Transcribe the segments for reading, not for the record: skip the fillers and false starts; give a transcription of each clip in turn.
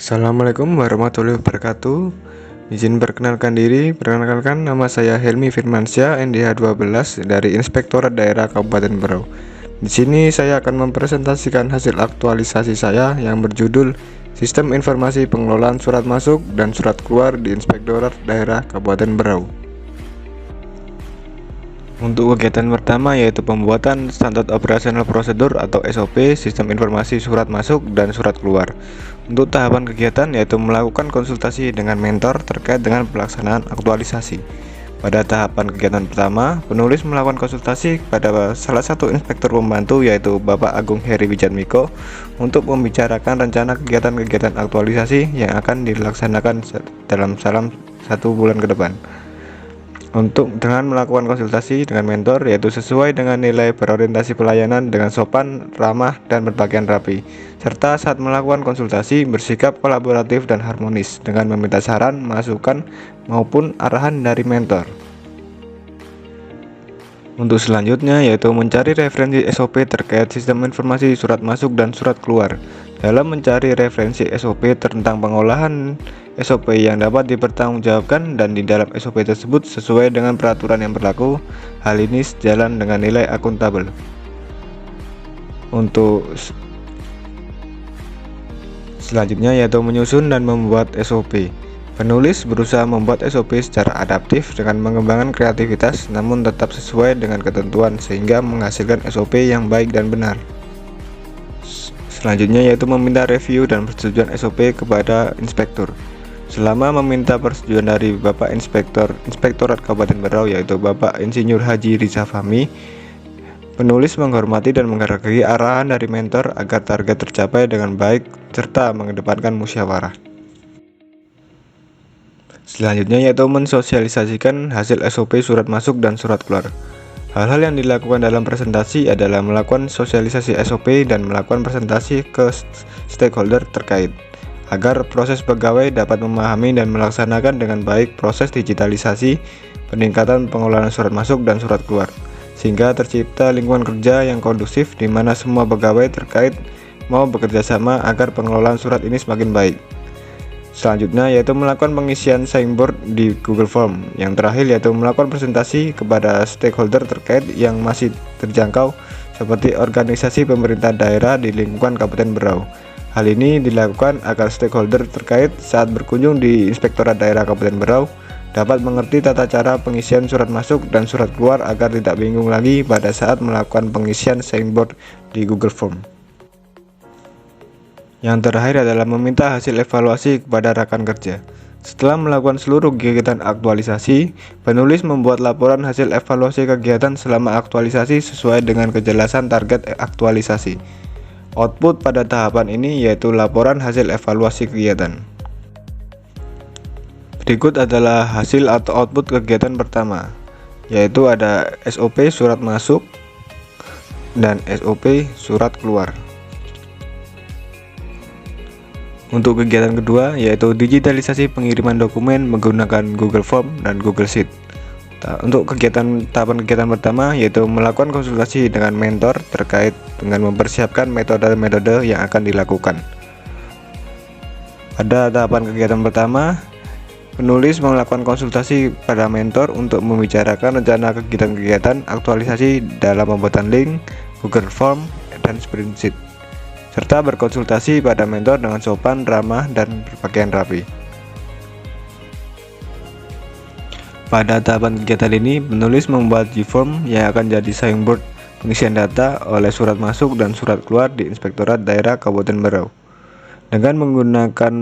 Assalamualaikum warahmatullahi wabarakatuh. Izin perkenalkan diri, perkenalkan nama saya Helmi Firmansyah, NDH 12 dari Inspektorat Daerah Kabupaten Berau. Di sini saya akan mempresentasikan hasil aktualisasi saya yang berjudul Sistem Informasi Pengelolaan Surat Masuk dan Surat Keluar di Inspektorat Daerah Kabupaten Berau. Untuk kegiatan pertama yaitu pembuatan Standard Operational Procedure atau SOP Sistem Informasi Surat Masuk dan Surat Keluar. Untuk tahapan kegiatan yaitu melakukan konsultasi dengan mentor terkait dengan pelaksanaan aktualisasi. Pada tahapan kegiatan pertama, penulis melakukan konsultasi kepada salah satu inspektur pembantu yaitu Bapak Agung Heri Wijatmiko untuk membicarakan rencana kegiatan-kegiatan aktualisasi yang akan dilaksanakan dalam 1 bulan ke depan. Dengan melakukan konsultasi dengan mentor yaitu sesuai dengan nilai berorientasi pelayanan dengan sopan, ramah, dan berpakaian rapi, serta saat melakukan konsultasi bersikap kolaboratif dan harmonis dengan meminta saran, masukan, maupun arahan dari mentor. Untuk selanjutnya yaitu mencari referensi SOP terkait sistem informasi surat masuk dan surat keluar. Dalam mencari referensi SOP tentang pengolahan SOP yang dapat dipertanggungjawabkan dan di dalam SOP tersebut sesuai dengan peraturan yang berlaku, hal ini sejalan dengan nilai akuntabel. Untuk selanjutnya yaitu menyusun dan membuat SOP. Penulis berusaha membuat SOP secara adaptif dengan mengembangkan kreativitas namun tetap sesuai dengan ketentuan sehingga menghasilkan SOP yang baik dan benar. Selanjutnya yaitu meminta review dan persetujuan SOP kepada inspektur. Selama meminta persetujuan dari Bapak Inspektorat Kabupaten Berau yaitu Bapak Insinyur Haji Riza Fahmi, penulis menghormati dan menghargai arahan dari mentor agar target tercapai dengan baik serta mengedepankan musyawarah. Selanjutnya yaitu mensosialisasikan hasil SOP surat masuk dan surat keluar. Hal-hal yang dilakukan dalam presentasi adalah melakukan sosialisasi SOP dan melakukan presentasi ke stakeholder terkait, agar proses pegawai dapat memahami dan melaksanakan dengan baik proses digitalisasi, peningkatan pengelolaan surat masuk dan surat keluar, sehingga tercipta lingkungan kerja yang kondusif di mana semua pegawai terkait mau bekerja sama agar pengelolaan surat ini semakin baik. Selanjutnya yaitu melakukan pengisian signboard di Google Form. Yang terakhir yaitu melakukan presentasi kepada stakeholder terkait yang masih terjangkau seperti organisasi pemerintah daerah di lingkungan Kabupaten Berau. Hal ini dilakukan agar stakeholder terkait saat berkunjung di Inspektorat Daerah Kabupaten Berau dapat mengerti tata cara pengisian surat masuk dan surat keluar agar tidak bingung lagi pada saat melakukan pengisian signboard di Google Form. Yang terakhir adalah meminta hasil evaluasi kepada rekan kerja. Setelah melakukan seluruh kegiatan aktualisasi, penulis membuat laporan hasil evaluasi kegiatan selama aktualisasi sesuai dengan kejelasan target aktualisasi. Output pada tahapan ini yaitu laporan hasil evaluasi kegiatan. Berikut adalah hasil atau output kegiatan pertama, yaitu ada SOP surat masuk dan SOP surat keluar. Untuk kegiatan kedua yaitu digitalisasi pengiriman dokumen menggunakan Google Form dan Google Sheet. Untuk tahapan kegiatan pertama yaitu melakukan konsultasi dengan mentor terkait dengan mempersiapkan metode-metode yang akan dilakukan. Pada tahapan kegiatan pertama, penulis melakukan konsultasi pada mentor untuk membicarakan rencana kegiatan-kegiatan aktualisasi dalam pembuatan link, Google Form, dan spreadsheet, serta berkonsultasi pada mentor dengan sopan, ramah, dan berpakaian rapi. Pada tahapan kegiatan ini, penulis membuat G-Form yang akan jadi signboard pengisian data oleh surat masuk dan surat keluar di Inspektorat Daerah Kabupaten Berau dengan menggunakan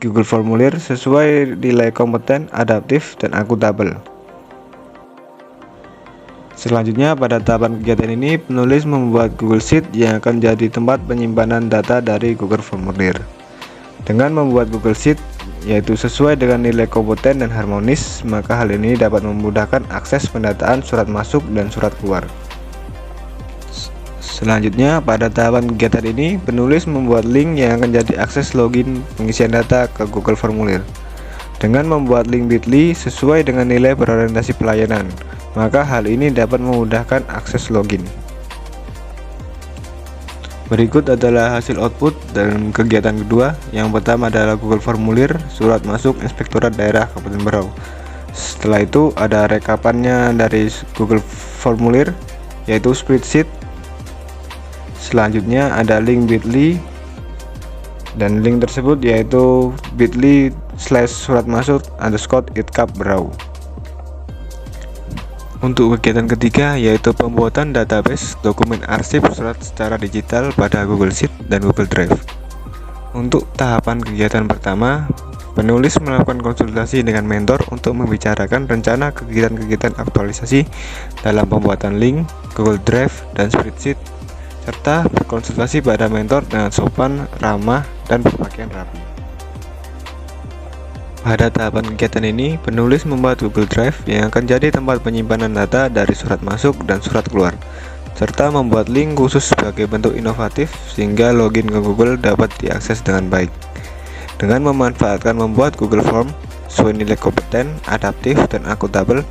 Google Formulir sesuai nilai kompeten, adaptif, dan akuntabel. Selanjutnya pada tahapan kegiatan ini penulis membuat Google Sheet yang akan jadi tempat penyimpanan data dari Google Formulir. Dengan membuat Google Sheet yaitu sesuai dengan nilai kompeten dan harmonis, maka hal ini dapat memudahkan akses pendataan surat masuk dan surat keluar. Selanjutnya pada tahapan kegiatan ini penulis membuat link yang akan jadi akses login pengisian data ke Google Formulir. Dengan membuat link bit.ly sesuai dengan nilai berorientasi pelayanan, maka hal ini dapat memudahkan akses login. Berikut adalah hasil output dalam kegiatan kedua. Yang pertama adalah Google Formulir, surat masuk Inspektorat Daerah Kabupaten Berau. Setelah itu ada rekapannya dari Google Formulir, yaitu spreadsheet. Selanjutnya ada link bit.ly, dan link tersebut yaitu bit.ly/suratmasuk_itkap Berau. Untuk kegiatan ketiga yaitu pembuatan database dokumen arsip surat secara digital pada Google Sheet dan Google Drive. Untuk tahapan kegiatan pertama, penulis melakukan konsultasi dengan mentor untuk membicarakan rencana kegiatan-kegiatan aktualisasi dalam pembuatan link, Google Drive, dan spreadsheet, serta berkonsultasi pada mentor dengan sopan, ramah, dan berpakaian rapi. Pada tahapan kegiatan ini, penulis membuat Google Drive yang akan jadi tempat penyimpanan data dari surat masuk dan surat keluar, serta membuat link khusus sebagai bentuk inovatif sehingga login ke Google dapat diakses dengan baik. Dengan memanfaatkan membuat Google Form sesuai nilai kompeten, adaptif, dan akuntabel,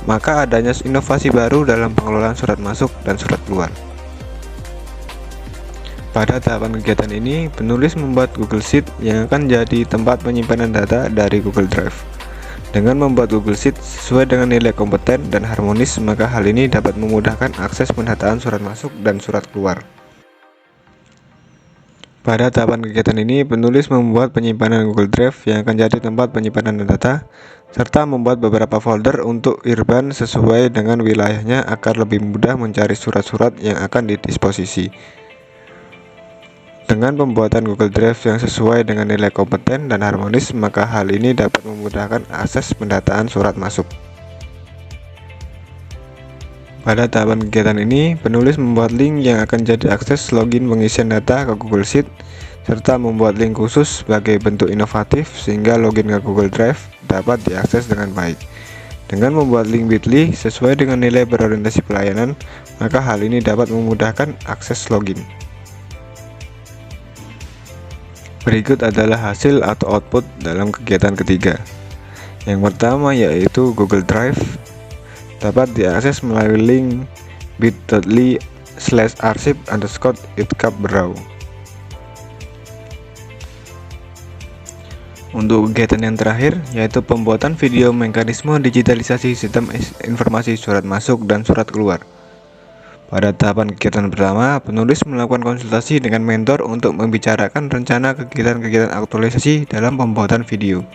maka adanya inovasi baru dalam pengelolaan surat masuk dan surat keluar. Pada tahapan kegiatan ini, penulis membuat Google Sheet yang akan jadi tempat penyimpanan data dari Google Drive. Dengan membuat Google Sheet sesuai dengan nilai kompeten dan harmonis, maka hal ini dapat memudahkan akses pendataan surat masuk dan surat keluar. Pada tahapan kegiatan ini, penulis membuat penyimpanan Google Drive yang akan jadi tempat penyimpanan data, serta membuat beberapa folder untuk irban sesuai dengan wilayahnya agar lebih mudah mencari surat-surat yang akan didisposisi. Dengan pembuatan Google Drive yang sesuai dengan nilai kompeten dan harmonis, maka hal ini dapat memudahkan akses pendataan surat masuk. Pada tahapan kegiatan ini, penulis membuat link yang akan jadi akses login pengisian data ke Google Sheet, serta membuat link khusus sebagai bentuk inovatif sehingga login ke Google Drive dapat diakses dengan baik. Dengan membuat link bit.ly sesuai dengan nilai berorientasi pelayanan, maka hal ini dapat memudahkan akses login. Berikut adalah hasil atau output dalam kegiatan ketiga. Yang pertama yaitu Google Drive dapat diakses melalui link bit.ly/arsip_itkap Berau. Untuk kegiatan yang terakhir yaitu pembuatan video mekanisme digitalisasi sistem informasi surat masuk dan surat keluar. Pada tahapan kegiatan pertama, penulis melakukan konsultasi dengan mentor untuk membicarakan rencana kegiatan-kegiatan aktualisasi dalam pembuatan video.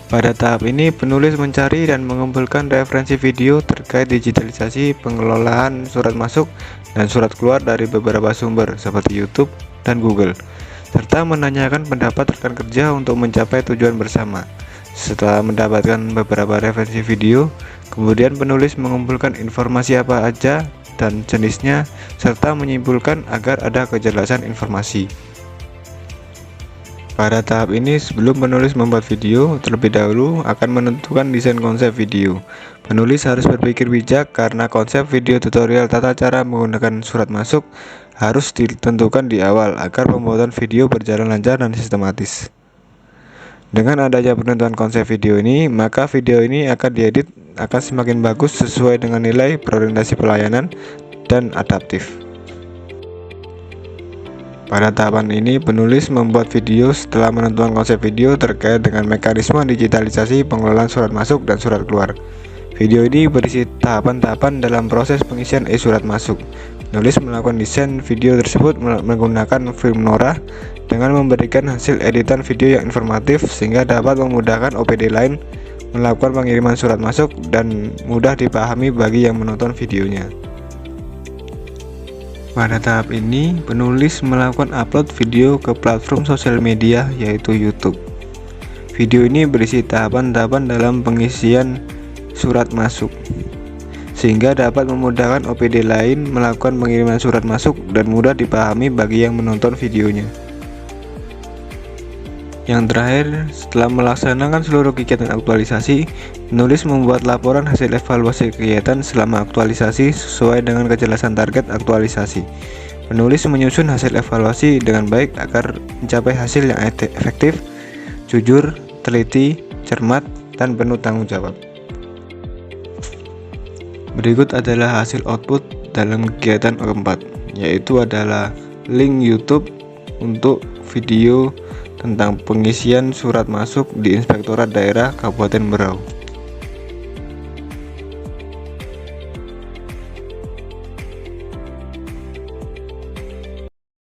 Pada tahap ini, penulis mencari dan mengumpulkan referensi video terkait digitalisasi pengelolaan surat masuk dan surat keluar dari beberapa sumber seperti YouTube dan Google, serta menanyakan pendapat rekan kerja untuk mencapai tujuan bersama. Setelah mendapatkan beberapa referensi video, kemudian penulis mengumpulkan informasi apa aja dan jenisnya, serta menyimpulkan agar ada kejelasan informasi. Pada tahap ini, sebelum penulis membuat video, terlebih dahulu akan menentukan desain konsep video. Penulis harus berpikir bijak karena konsep video tutorial tata cara menggunakan surat masuk harus ditentukan di awal agar pembuatan video berjalan lancar dan sistematis. Dengan adanya penentuan konsep video ini, maka video ini akan diedit akan semakin bagus sesuai dengan nilai berorientasi pelayanan dan adaptif. Pada tahapan ini, penulis membuat video setelah menentukan konsep video terkait dengan mekanisme digitalisasi pengelolaan surat masuk dan surat keluar. Video ini berisi tahapan-tahapan dalam proses pengisian e-surat masuk. Penulis melakukan desain video tersebut menggunakan film Nora dengan memberikan hasil editan video yang informatif sehingga dapat memudahkan OPD lain melakukan pengiriman surat masuk dan mudah dipahami bagi yang menonton videonya. Pada tahap ini, penulis melakukan upload video ke platform sosial media yaitu YouTube. Video ini berisi tahapan-tahapan dalam pengisian surat masuk, sehingga dapat memudahkan OPD lain melakukan pengiriman surat masuk dan mudah dipahami bagi yang menonton videonya. Yang terakhir, setelah melaksanakan seluruh kegiatan aktualisasi, penulis membuat laporan hasil evaluasi kegiatan selama aktualisasi sesuai dengan kejelasan target aktualisasi. Penulis menyusun hasil evaluasi dengan baik agar mencapai hasil yang efektif, jujur, teliti, cermat, dan penuh tanggung jawab. Berikut adalah hasil output dalam kegiatan keempat, yaitu adalah link YouTube untuk video tentang pengisian surat masuk di Inspektorat Daerah Kabupaten Berau.